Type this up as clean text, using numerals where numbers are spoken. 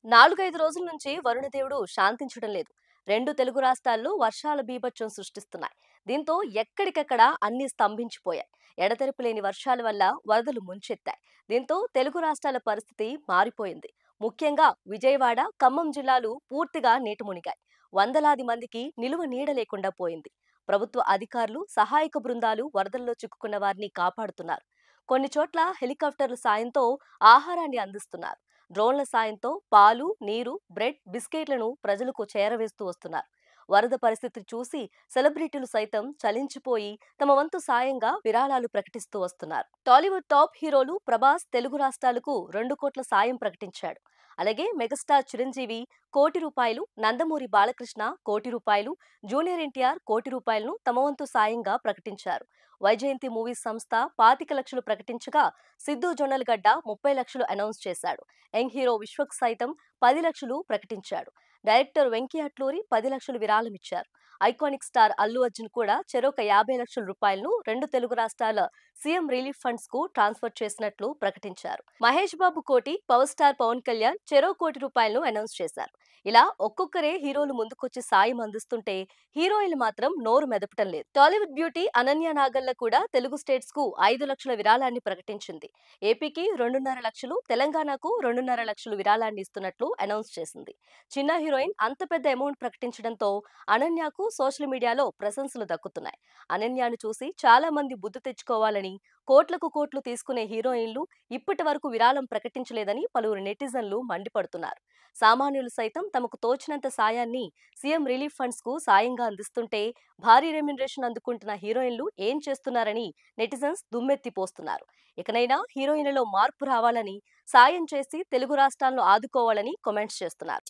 4, 5 రోజుల నుంచి వరుణదేవుడు శాంతించడం లేదు. 2 తెలుగు రాష్ట్రాల్లో వర్షాల బీభత్సం సృష్టిస్తున్నాయి. దీంతో ఎక్కడికక్కడ అన్ని స్తంభించిపోయాయి. ఎడతెరిపి లేని వర్షాల వల్ల వరదలు ముంచెత్తాయి. దీంతో తెలుగు రాష్ట్రాల పరిస్థితి మారిపోయింది. ముఖ్యంగా విజయవాడ, ఖమ్మం జిల్లాలు పూర్తిగా నీట మునిగాయి. వందలాది మందికి నిలువ నీడ లేకుండా పోయింది. ప్రభుత్వ అధికారులు, సహాయక బృందాలు వరదల్లో చిక్కుకున్న వారిని కాపాడుతున్నారు. కొన్ని చోట్ల హెలికాప్టర్ల సాయంతో ఆహారాన్ని అందిస్తున్నారు. డ్రోన్ల సాయంతో పాలు, నీరు, బ్రెడ్, బిస్కెట్లను ప్రజలకు చేరవేస్తూ వస్తున్నారు. వరద పరిస్థితి చూసి సెలబ్రిటీలు సైతం చలించిపోయి తమ వంతు సాయంగా విరాళాలు ప్రకటిస్తూ వస్తున్నారు. టాలీవుడ్ టాప్ హీరోలు ప్రభాస్ తెలుగు రాష్ట్రాలకు 2 కోట్ల సాయం ప్రకటించాడు. అలాగే మెగాస్టార్ చిరంజీవి ₹1,00,00,000, నందమూరి బాలకృష్ణ ₹1,00,00,000, జూనియర్ ఎన్టీఆర్ ₹1,00,00,000 తమ వంతు సాయంగా ప్రకటించారు. వైజయంతి మూవీస్ సంస్థ 25 లక్షలు ప్రకటించగా సిద్ధు జొన్నలగడ్డ 30 లక్షలు అనౌన్స్ చేశాడు. యంగ్ హీరో విశ్వక్ సైతం 10 లక్షలు ప్రకటించాడు. డైరెక్టర్ వెంకీ అట్లూరి 10 లక్షలు విరాళమిచ్చారు. ఐకానిక్ స్టార్ అల్లు అర్జున్ కూడా చెరొక ₹50 లక్షల 2 తెలుగు రాష్ట్రాల సీఎం రిలీఫ్ ఫండ్స్ కు ట్రాన్స్ఫర్ చేసినట్లు ప్రకటించారు. మహేష్ బాబు కోటి, పవర్ స్టార్ పవన్ కళ్యాణ్ చెరో ₹1,00,00,000 అనౌన్స్ చేశారు. ఇలా ఒక్కొక్కరే హీరోలు ముందుకొచ్చి సాయం అందిస్తుంటే హీరోయిన్లు మాత్రం నోరు మెదపటం లేదు. టాలీవుడ్ బ్యూటీ అనన్య నాగల్ల కూడా తెలుగు స్టేట్స్ కు 5 లక్షల విరాళాన్ని ప్రకటించింది. ఏపీకి 2.5 లక్షలు, తెలంగాణకు 2.5 లక్షలు విరాళాన్ని ఇస్తున్నట్లు అనౌన్స్ చేసింది. చిన్న హీరోయిన్ అంత పెద్ద అమౌంట్ ప్రకటించడంతో అనన్యకు సోషల్ మీడియాలో ప్రశంసలు దక్కుతున్నాయి. అనన్యను చూసి చాలా మంది బుద్ధి తెచ్చుకోవాలని, కోట్లకు కోట్లు తీసుకునే హీరోయిన్లు ఇప్పటి వరకు విరాళం ప్రకటించలేదని పలువురు నెటిజన్లు మండిపడుతున్నారు. సామాన్యులు సైతం తమకు తోచినంత సాయాన్ని సీఎం రిలీఫ్ ఫండ్స్ కు సాయంగా అందిస్తుంటే భారీ రెమ్యునరేషన్ అందుకుంటున్న హీరోయిన్లు ఏం చేస్తున్నారని నెటిజన్స్ దుమ్మెత్తిపోస్తున్నారు. ఇకనైనా హీరోయిన్లలో మార్పు రావాలని, సాయం చేసి తెలుగు రాష్ట్రాలను ఆదుకోవాలని కామెంట్స్ చేస్తున్నారు.